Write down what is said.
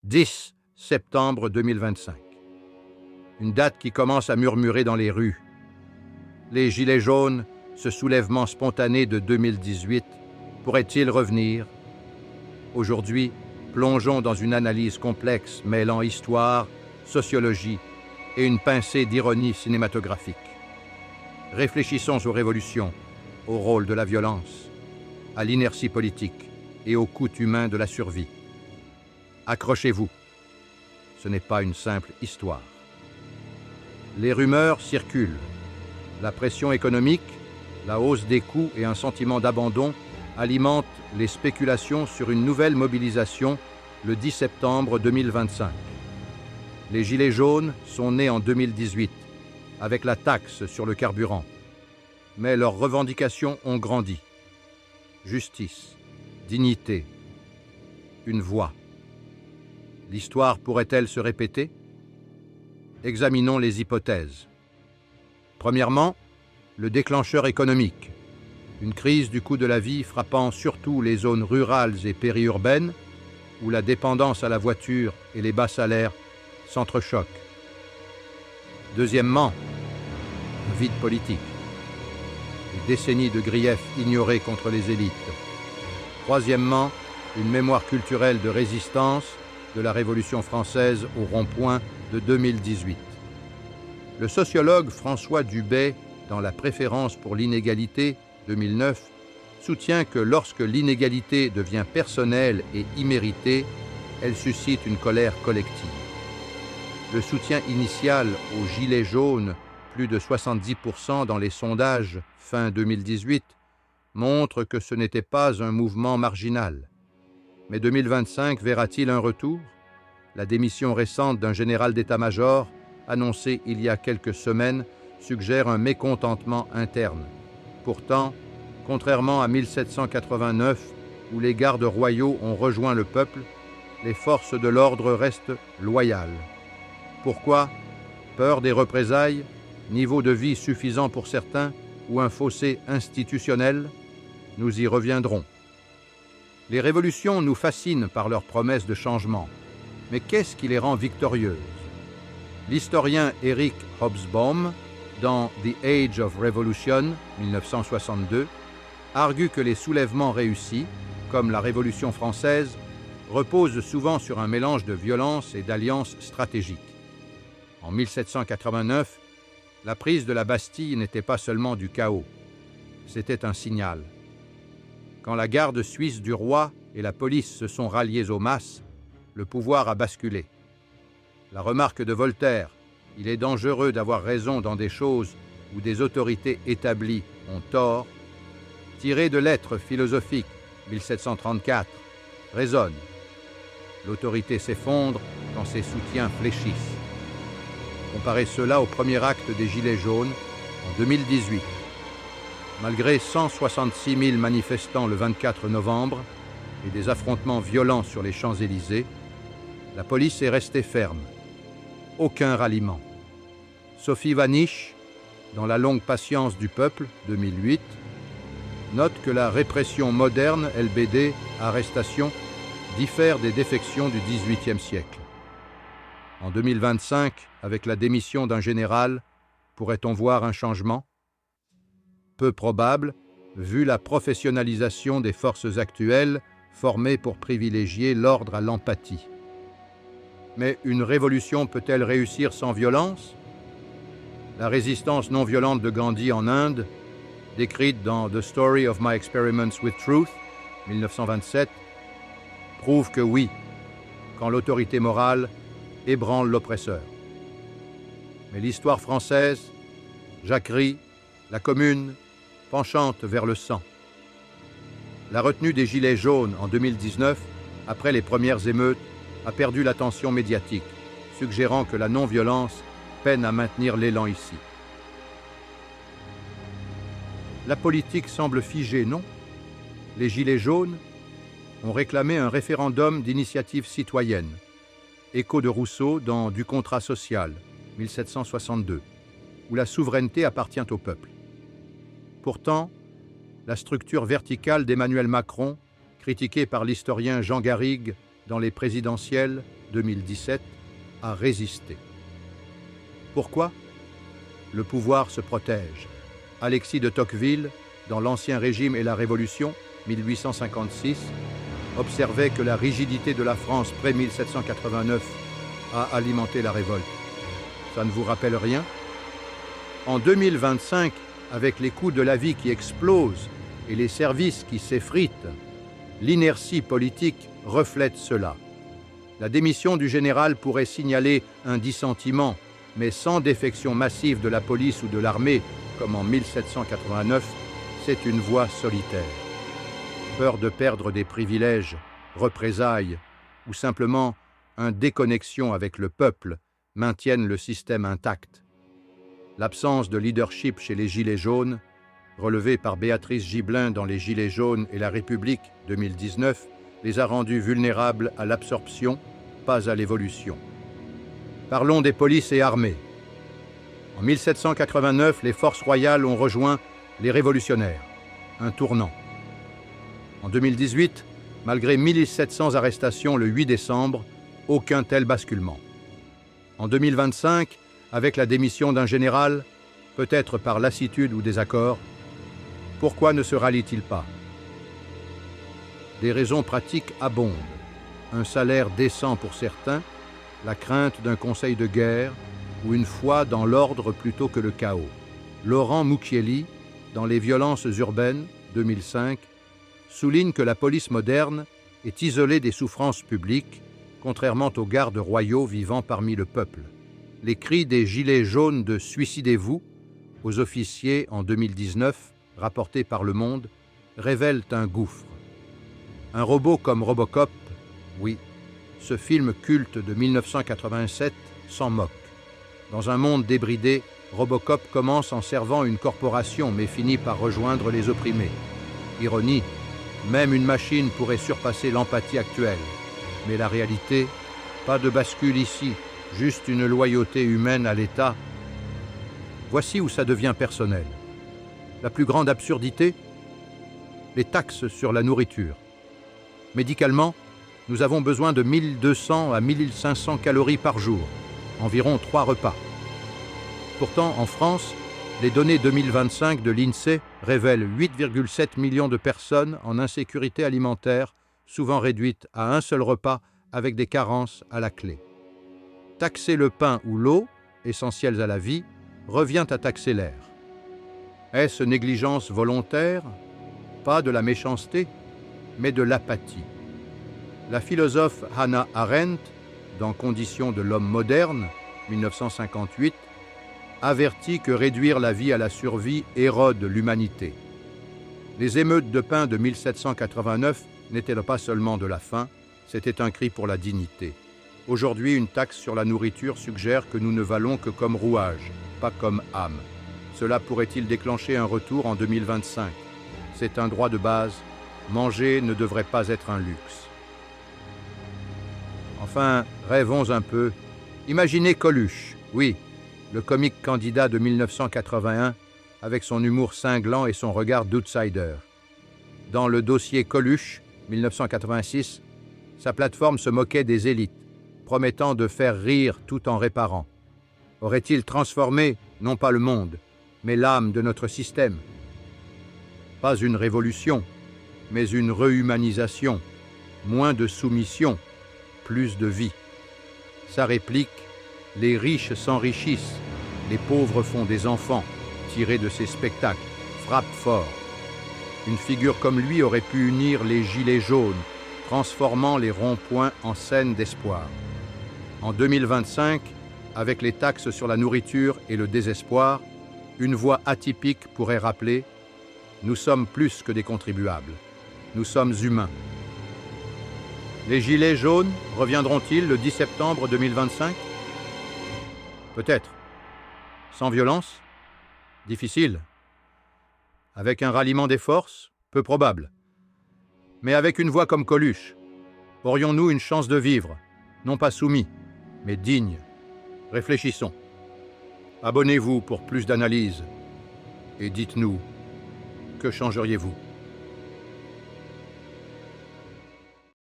10 septembre 2025. Une date qui commence à murmurer dans les rues. Les Gilets jaunes, ce soulèvement spontané de 2018, pourrait-il revenir? Aujourd'hui, plongeons dans une analyse complexe mêlant histoire, sociologie et une pincée d'ironie cinématographique. Réfléchissons aux révolutions, au rôle de la violence, à l'inertie politique et au coût humain de la survie. Accrochez-vous, ce n'est pas une simple histoire. Les rumeurs circulent. La pression économique, la hausse des coûts et un sentiment d'abandon alimentent les spéculations sur une nouvelle mobilisation le 10 septembre 2025. Les Gilets jaunes sont nés en 2018, avec la taxe sur le carburant. Mais leurs revendications ont grandi. Justice, dignité, une voix. L'histoire pourrait-elle se répéter? Examinons les hypothèses. Premièrement, le déclencheur économique. Une crise du coût de la vie frappant surtout les zones rurales et périurbaines, où la dépendance à la voiture et les bas salaires s'entrechoquent. Deuxièmement, un vide politique. Des décennies de griefs ignorés contre les élites. Troisièmement, une mémoire culturelle de résistance de la Révolution française au rond-point de 2018. Le sociologue François Dubay, dans La préférence pour l'inégalité, 2009, soutient que lorsque l'inégalité devient personnelle et imméritée, elle suscite une colère collective. Le soutien initial aux Gilets jaunes, plus de 70% dans les sondages fin 2018, montre que ce n'était pas un mouvement marginal. Mais 2025 verra-t-il un retour? La démission récente d'un général d'état-major, annoncée il y a quelques semaines, suggère un mécontentement interne. Pourtant, contrairement à 1789, où les gardes royaux ont rejoint le peuple, les forces de l'ordre restent loyales. Pourquoi? Peur des représailles, niveau de vie suffisant pour certains ou un fossé institutionnel? Nous y reviendrons. Les révolutions nous fascinent par leurs promesses de changement. Mais qu'est-ce qui les rend victorieuses? L'historien Eric Hobsbawm, dans The Age of Revolution, 1962, argue que les soulèvements réussis, comme la Révolution française, reposent souvent sur un mélange de violence et d'alliances stratégiques. En 1789, la prise de la Bastille n'était pas seulement du chaos, c'était un signal. Quand la garde suisse du roi et la police se sont ralliés aux masses, le pouvoir a basculé. La remarque de Voltaire, « Il est dangereux d'avoir raison dans des choses où des autorités établies ont tort », tirée de Lettres philosophiques, 1734, résonne. L'autorité s'effondre quand ses soutiens fléchissent. Comparez cela au premier acte des Gilets jaunes en 2018. Malgré 166 000 manifestants le 24 novembre et des affrontements violents sur les Champs-Élysées, la police est restée ferme. Aucun ralliement. Sophie Vanish, dans La longue patience du peuple, 2008, note que la répression moderne, LBD, arrestation, diffère des défections du XVIIIe siècle. En 2025, avec la démission d'un général, pourrait-on voir un changement? Peu probable, vu la professionnalisation des forces actuelles formées pour privilégier l'ordre à l'empathie. Mais une révolution peut-elle réussir sans violence? La résistance non violente de Gandhi en Inde, décrite dans The Story of My Experiments with Truth, 1927, prouve que oui, quand l'autorité morale ébranle l'oppresseur. Mais l'histoire française, jacquerie, la Commune, penchante vers le sang. La retenue des Gilets jaunes en 2019, après les premières émeutes, a perdu l'attention médiatique, suggérant que la non-violence peine à maintenir l'élan ici. La politique semble figée, non? Les Gilets jaunes ont réclamé un référendum d'initiative citoyenne, écho de Rousseau dans Du contrat social, 1762, où la souveraineté appartient au peuple. Pourtant, la structure verticale d'Emmanuel Macron, critiquée par l'historien Jean Garrigue dans Les présidentielles, 2017, à résister. Pourquoi ? Le pouvoir se protège. Alexis de Tocqueville, dans l'Ancien Régime et la Révolution, 1856, observait que la rigidité de la France pré-1789 a alimenté la révolte. Ça ne vous rappelle rien ? En 2025, avec les coûts de la vie qui explosent et les services qui s'effritent, l'inertie politique reflète cela. La démission du général pourrait signaler un dissentiment, mais sans défection massive de la police ou de l'armée, comme en 1789, c'est une voie solitaire. Peur de perdre des privilèges, représailles ou simplement une déconnexion avec le peuple maintiennent le système intact. L'absence de leadership chez les Gilets jaunes, relevée par Béatrice Gibelin dans Les Gilets jaunes et La République 2019, les a rendus vulnérables à l'absorption, pas à l'évolution. Parlons des polices et armées. En 1789, les forces royales ont rejoint les révolutionnaires, un tournant. En 2018, malgré 1700 arrestations le 8 décembre, aucun tel basculement. En 2025, avec la démission d'un général, peut-être par lassitude ou désaccord, pourquoi ne se rallie-t-il pas ? Des raisons pratiques abondent. Un salaire décent pour certains, la crainte d'un conseil de guerre ou une foi dans l'ordre plutôt que le chaos. Laurent Mucchielli, dans Les violences urbaines, 2005, souligne que la police moderne est isolée des souffrances publiques, contrairement aux gardes royaux vivant parmi le peuple. Les cris des gilets jaunes de « Suicidez-vous » aux officiers en 2019, rapportés par Le Monde, révèlent un gouffre. Un robot comme Robocop, oui, ce film culte de 1987 s'en moque. Dans un monde débridé, Robocop commence en servant une corporation mais finit par rejoindre les opprimés. Ironie, même une machine pourrait surpasser l'empathie actuelle. Mais la réalité, pas de bascule ici, juste une loyauté humaine à l'État. Voici où ça devient personnel. La plus grande absurdité, les taxes sur la nourriture. Médicalement, nous avons besoin de 1200 à 1500 calories par jour, environ 3 repas. Pourtant, en France, les données 2025 de l'INSEE révèlent 8,7 millions de personnes en insécurité alimentaire, souvent réduites à un seul repas avec des carences à la clé. Taxer le pain ou l'eau, essentiels à la vie, revient à taxer l'air. Est-ce négligence volontaire ? Pas de la méchanceté, mais de l'apathie. La philosophe Hannah Arendt, dans Conditions de l'homme moderne, 1958, avertit que réduire la vie à la survie érode l'humanité. Les émeutes de pain de 1789 n'étaient pas seulement de la faim, c'était un cri pour la dignité. Aujourd'hui, une taxe sur la nourriture suggère que nous ne valons que comme rouage, pas comme âme. Cela pourrait-il déclencher un retour en 2025 ? C'est un droit de base. Manger ne devrait pas être un luxe. Enfin, rêvons un peu. Imaginez Coluche, oui, le comique candidat de 1981, avec son humour cinglant et son regard d'outsider. Dans le dossier Coluche, 1986, sa plateforme se moquait des élites, promettant de faire rire tout en réparant. Aurait-il transformé, non pas le monde, mais l'âme de notre système ? Pas une révolution, mais une rehumanisation, moins de soumission, plus de vie. Sa réplique, « Les riches s'enrichissent, les pauvres font des enfants », tirée de ses spectacles, frappe fort. Une figure comme lui aurait pu unir les gilets jaunes, transformant les ronds-points en scène d'espoir. En 2025, avec les taxes sur la nourriture et le désespoir, une voix atypique pourrait rappeler « Nous sommes plus que des contribuables, nous sommes humains ». Les gilets jaunes reviendront-ils le 10 septembre 2025 ? Peut-être. Sans violence ? Difficile. Avec un ralliement des forces ? Peu probable. Mais avec une voix comme Coluche, aurions-nous une chance de vivre, non pas soumis, mais dignes ? Réfléchissons. Abonnez-vous pour plus d'analyses et dites-nous, que changeriez-vous ?